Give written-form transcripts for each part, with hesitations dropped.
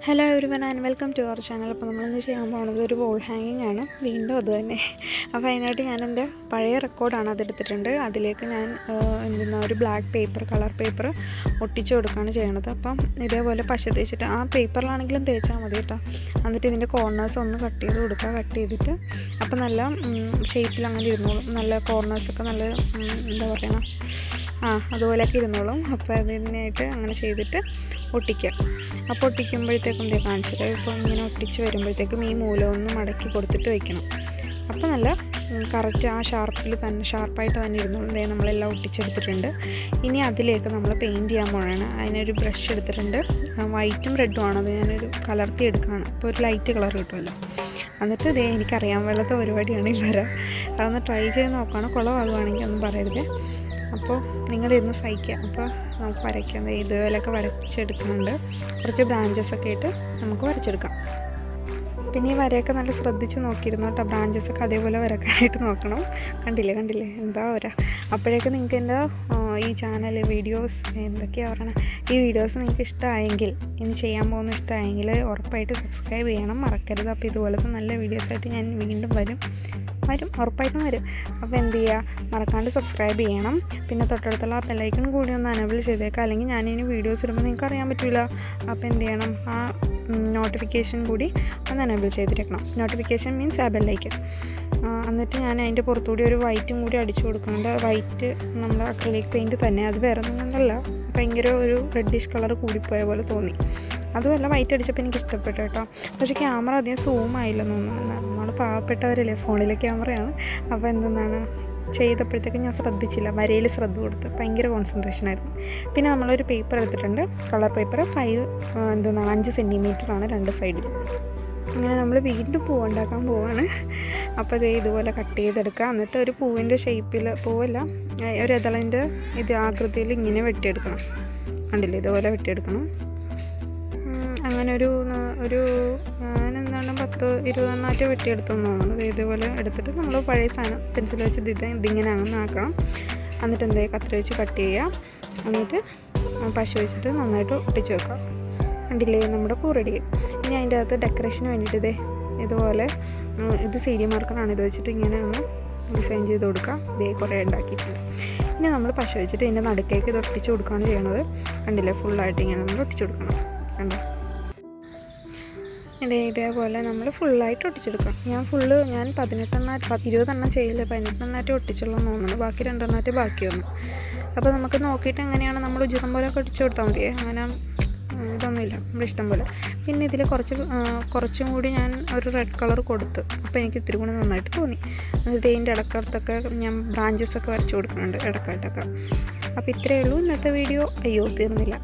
Hello everyone and welcome to our channel. അപ്പോൾ നമ്മൾ ഇന്ന് ചെയ്യാൻ പോകുന്നത് ഒരു wall hanging ആണ്. വീണ്ടും അത് തന്നെ. അപ്പോൾ അതിനായിട്ട് ഞാൻ എൻ്റെ പഴയ റെക്കോർഡാണ് അതെടുത്തിട്ടുണ്ട്. അതിലേക്ക് ഞാൻ ഒരു ബ്ലാക്ക് പേപ്പർ കളർ പേപ്പർ ഒട്ടിച്ചു കൊടുക്കുകയാണ് ചെയ്യണത്. അപ്പം ഇതേപോലെ പശ തേച്ചിട്ട് ആ പേപ്പറിലാണെങ്കിലും തേച്ചാൽ മതി കേട്ടോ. എന്നിട്ട് ഇതിൻ്റെ കോർണേഴ്സ് ഒന്ന് കട്ട് ചെയ്ത് കൊടുക്കുക. കട്ട് ചെയ്തിട്ട് അപ്പോൾ നല്ല ഷേപ്പിൽ അങ്ങനെ ഇരുന്നോളും. നല്ല കോർണേഴ്സൊക്കെ നല്ല എന്താ പറയുക അതുപോലെയൊക്കെ ഇരുന്നോളും. അപ്പോൾ അതിനായിട്ട് അങ്ങനെ ചെയ്തിട്ട് ഒട്ടിക്കുക. അപ്പോൾ ഒട്ടിക്കുമ്പോഴത്തേക്കും ഇതേ കാണിച്ചത് ഇപ്പോൾ ഇങ്ങനെ ഒട്ടിച്ച് വരുമ്പോഴത്തേക്കും ഈ മൂലം ഒന്ന് മടക്കി കൊടുത്തിട്ട് വയ്ക്കണം. അപ്പോൾ നല്ല കറക്റ്റ് ആ ഷാർപ്പായിട്ട് തന്നെ ഇരുന്നോളും. നമ്മളെല്ലാം ഒട്ടിച്ചെടുത്തിട്ടുണ്ട്. ഇനി അതിലേക്ക് നമ്മൾ പെയിൻറ്റ് ചെയ്യാൻ പോകണം. അതിനൊരു ബ്രഷ് എടുത്തിട്ടുണ്ട്. വൈറ്റും റെഡും ആണത് ഞാനൊരു കലർത്തി എടുക്കുകയാണ്. അപ്പോൾ ഒരു ലൈറ്റ് കളർ കിട്ടുമല്ലോ. എന്നിട്ട് എനിക്കറിയാൻ പാടില്ലാത്ത പരിപാടിയാണ് ഈ വര. അതൊന്ന് ട്രൈ ചെയ്ത് നോക്കണം. കുളമാകുവാണെങ്കിൽ ഒന്നും പറയരുത്. അപ്പോൾ നിങ്ങളിരുന്ന് സഹിക്കുക. അപ്പോൾ നമുക്ക് വരയ്ക്കാം. ഇതുപോലെയൊക്കെ വരച്ചെടുക്കുന്നുണ്ട്. കുറച്ച് ബ്രാഞ്ചസൊക്കെ ആയിട്ട് നമുക്ക് വരച്ചെടുക്കാം. പിന്നെ ഈ വരയൊക്കെ നല്ല ശ്രദ്ധിച്ച് നോക്കിയിരുന്നു കേട്ടോ. ബ്രാഞ്ചസൊക്കെ അതേപോലെ വരക്കാനായിട്ട് നോക്കണം. കണ്ടില്ലേ എന്താ വര. അപ്പോഴേക്കും നിങ്ങൾക്ക് എൻ്റെ ഈ ചാനൽ വീഡിയോസ് എന്തൊക്കെയാണ് പറയണത്, ഈ വീഡിയോസ് നിങ്ങൾക്ക് ഇഷ്ടമായെങ്കിൽ, ഇനി ചെയ്യാൻ പോകുന്ന ഇഷ്ടമായെങ്കിൽ ഉറപ്പായിട്ട് സബ്സ്ക്രൈബ് ചെയ്യണം, മറക്കരുത്. അപ്പോൾ ഇതുപോലത്തെ നല്ല വീഡിയോസായിട്ട് ഞാൻ വീണ്ടും വരും, ഉറപ്പായിട്ടും വരും. അപ്പോൾ എന്ത് ചെയ്യുക, മറക്കാണ്ട് സബ്സ്ക്രൈബ് ചെയ്യണം. പിന്നെ തൊട്ടടുത്തുള്ള ആ ബെല്ലൈക്കൺ കൂടി ഒന്ന് അനേബിൾ ചെയ്തേക്കാം. അല്ലെങ്കിൽ ഞാനിനി വീഡിയോസ് ഇടുമ്പോൾ നിങ്ങൾക്ക് അറിയാൻ പറ്റില്ല. അപ്പോൾ എന്ത് ചെയ്യണം, ആ നോട്ടിഫിക്കേഷൻ കൂടി ഒന്ന് അനേബിൾ ചെയ്തിരിക്കണം. നോട്ടിഫിക്കേഷൻ മീൻസ് ആ ബെല്ലൈക്കൺ. എന്നിട്ട് ഞാൻ അതിൻ്റെ പുറത്തുകൂടി ഒരു വൈറ്റും കൂടി അടിച്ചു കൊടുക്കുന്നുണ്ട്. വൈറ്റ് നമ്മൾ അക്രിലിക് പെയിൻറ്റ് തന്നെ, അത് വേറെ ഒന്നും കൊണ്ടല്ല, ഭയങ്കര ഒരു റെഡിഷ് കളർ കൂടിപ്പോയ പോലെ തോന്നി. അതുമല്ല, വൈറ്റ് അടിച്ചപ്പോൾ എനിക്ക് ഇഷ്ടപ്പെട്ടു കേട്ടോ. പക്ഷേ ക്യാമറ അധികം സൂം ആയില്ലെന്ന് തോന്നുന്നു. നമ്മൾ പാവപ്പെട്ടവരല്ലേ, ഫോണിലെ ക്യാമറയാണ്. അപ്പോൾ എന്തെന്നാണ് ചെയ്തപ്പോഴത്തേക്കും ഞാൻ ശ്രദ്ധിച്ചില്ല, വരയിൽ ശ്രദ്ധ കൊടുത്ത് ഭയങ്കര കോൺസെൻട്രേഷനായിരുന്നു. പിന്നെ നമ്മളൊരു പേപ്പർ എടുത്തിട്ടുണ്ട്, കളർ പേപ്പർ 5 സെൻറ്റിമീറ്ററാണ് രണ്ട് സൈഡിലും. അങ്ങനെ നമ്മൾ വീണ്ടും പൂവുണ്ടാക്കാൻ പോവാണ്. അപ്പോൾ ഇതുപോലെ കട്ട് ചെയ്തെടുക്കുക. എന്നിട്ട് ഒരു പൂവിൻ്റെ ഷേപ്പിൽ, പൂവല്ല ഒരു ഇതളിൻ്റെ ആകൃതിയിൽ ഇങ്ങനെ വെട്ടിയെടുക്കണം. കണ്ടില്ലേ, ഇതുപോലെ വെട്ടിയെടുക്കണം. അങ്ങനെ ഒരു ഞാനെന്താണ് 10-20 വെട്ടിയെടുത്തെന്ന് തോന്നുന്നത്. ഇതുപോലെ എടുത്തിട്ട് നമ്മൾ പഴയ സാധനം പെൻസിൽ വെച്ച് ഇതിങ്ങനെ അങ്ങനെ ആക്കണം. എന്നിട്ട് കത്രി വെച്ച് കട്ട് ചെയ്യുക. എന്നിട്ട് പശ വെച്ചിട്ട് നന്നായിട്ട് ഒട്ടിച്ച് വെക്കുക. കണ്ടില്ലേ, നമ്മുടെ പൂ റെഡി. ഇനി അതിൻ്റെ അകത്ത് ഡെക്കറേഷന് വേണ്ടിയിട്ട് ഇതുപോലെ ഇത് CD മാർക്കറാണ്. ഇത് വെച്ചിട്ട് ഇങ്ങനെ ഒന്ന് ഡിസൈൻ ചെയ്ത് കൊടുക്കുക. കുറേ ഉണ്ടാക്കിയിട്ടുണ്ട്. ഇനി നമ്മൾ പശ വെച്ചിട്ട് ഇതിൻ്റെ നടുക്കേക്ക് ഇത് ഒട്ടിച്ച് കൊടുക്കുകയാണ് ചെയ്യണത്. കണ്ടില്ലേ, ഫുള്ളായിട്ട് ഇങ്ങനെ നമ്മൾ ഒട്ടിച്ച് കൊടുക്കണം. കണ്ടോ, ഇതേപോലെ നമ്മൾ ഫുള്ളായിട്ട് ഒട്ടിച്ചെടുക്കാം. ഞാൻ 20 ചെയ്യില്ല, 18 ഒട്ടിച്ചുള്ളൂ തോന്നുന്നു. ബാക്കി 2 ബാക്കി വന്നു. അപ്പോൾ നമുക്ക് നോക്കിയിട്ട് എങ്ങനെയാണ് നമ്മൾ ഉചിതം പോലെ ഒട്ടിച്ചു കൊടുത്താൽ മതിയേ. അങ്ങനെ ഇതൊന്നുമില്ല, നമ്മുടെ ഇഷ്ടം പോലെ. പിന്നെ ഇതിൽ കുറച്ചും കൂടി ഞാൻ ഒരു റെഡ് കളർ കൊടുത്ത്. അപ്പോൾ എനിക്ക് ഇത്തിരി കൂടി നന്നായിട്ട് തോന്നി. ഇതിൻ്റെ ഇടക്കടുത്തൊക്കെ ഞാൻ ബ്രാഞ്ചസൊക്കെ വരച്ച് കൊടുക്കുന്നുണ്ട് ഇടക്കായിട്ടൊക്കെ. അപ്പോൾ ഇത്രയേ ഉള്ളൂ ഇന്നത്തെ വീഡിയോ. അയ്യോ, തീർന്നില്ല.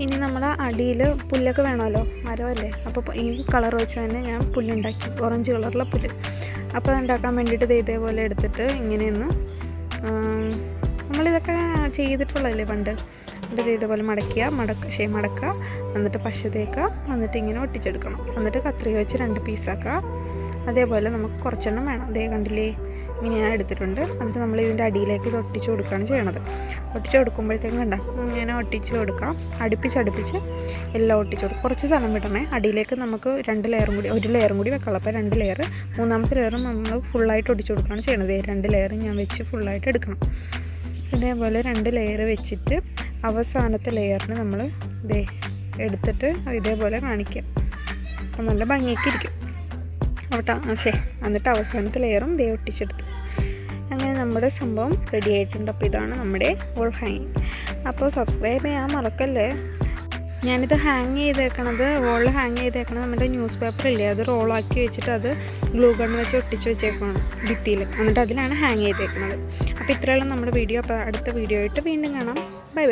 ഇനി നമ്മുടെ അടിയിൽ പുല്ലൊക്കെ വേണമല്ലോ, മരമല്ലേ. അപ്പോൾ ഈ കളർ വെച്ച് തന്നെ ഞാൻ പുല്ലുണ്ടാക്കി, ഓറഞ്ച് കളറിലെ പുല്ല്. അപ്പോൾ അതുണ്ടാക്കാൻ വേണ്ടിയിട്ട് ഇതേപോലെ എടുത്തിട്ട് ഇങ്ങനെയൊന്ന് നമ്മളിതൊക്കെ ചെയ്തിട്ടുള്ളതല്ലേ പണ്ട്. എന്നിട്ട് ഇതേപോലെ മടക്കുക. എന്നിട്ട് പശ തേക്കുക. എന്നിട്ട് ഇങ്ങനെ ഒട്ടിച്ചെടുക്കണം. എന്നിട്ട് കത്രിക വെച്ച് 2 പീസാക്കുക. അതേപോലെ നമുക്ക് കുറച്ചെണ്ണം വേണം. കണ്ടില്ലേ, ഇങ്ങനെ ഞാൻ എടുത്തിട്ടുണ്ട്. എന്നിട്ട് നമ്മൾ ഇതിൻ്റെ അടിയിലേക്ക് ഇത് ഒട്ടിച്ച് കൊടുക്കുകയാണ് ചെയ്യണത്. ഒട്ടിച്ച് കൊടുക്കുമ്പോഴത്തേക്കും ഇങ്ങനെ ഒട്ടിച്ച് കൊടുക്കാം. അടുപ്പിച്ച് എല്ലാം ഒട്ടിച്ച് കൊടുക്കും. കുറച്ച് സ്ഥലം വിടണേ. അടിയിലേക്ക് നമുക്ക് 2 ലെയറും കൂടി, 1 ലെയറും കൂടി വെക്കണം. അപ്പോൾ 2 ലെയർ, മൂന്നാമത്തെ ലെയറും നമ്മൾ ഫുള്ളായിട്ട് ഒട്ടിച്ച് കൊടുക്കുകയാണ് ചെയ്യണത്. 2 ലെയർ ഞാൻ വെച്ച് ഫുള്ളായിട്ട് എടുക്കണം. ഇതേപോലെ 2 ലെയർ വെച്ചിട്ട് അവസാനത്തെ ലെയറിന് നമ്മൾ എടുത്തിട്ട് ഇതേപോലെ കാണിക്കുക. അപ്പോൾ നല്ല ഭംഗിയൊക്കെ ഇരിക്കും. എന്നിട്ട് അവസാനത്തെ ലെയറും ഒട്ടിച്ചെടുത്ത്. അങ്ങനെ നമ്മുടെ സംഭവം റെഡി ആയിട്ടുണ്ട്. അപ്പോൾ ഇതാണ് നമ്മുടെ വോൾ ഹാങ്ങിങ്. അപ്പോൾ സബ്സ്ക്രൈബ് ചെയ്യാൻ മറക്കല്ലേ. ഞാനിത് വോളിൽ ഹാങ് ചെയ്തേക്കണത് നമ്മുടെ ന്യൂസ് പേപ്പർ ഇല്ലേ, അത് റോളാക്കി വെച്ചിട്ട് അത് ഗ്ലൂ ഗൺ വെച്ച് ഒട്ടിച്ച് വെച്ചേക്കണം ഭിത്തിയിൽ. എന്നിട്ട് അതിലാണ് ഹാങ് ചെയ്തേക്കുന്നത്. അപ്പോൾ ഇത്രയുള്ള നമ്മുടെ വീഡിയോ. അപ്പോൾ അടുത്ത വീഡിയോ ആയിട്ട് വീണ്ടും കാണാം. ബൈ.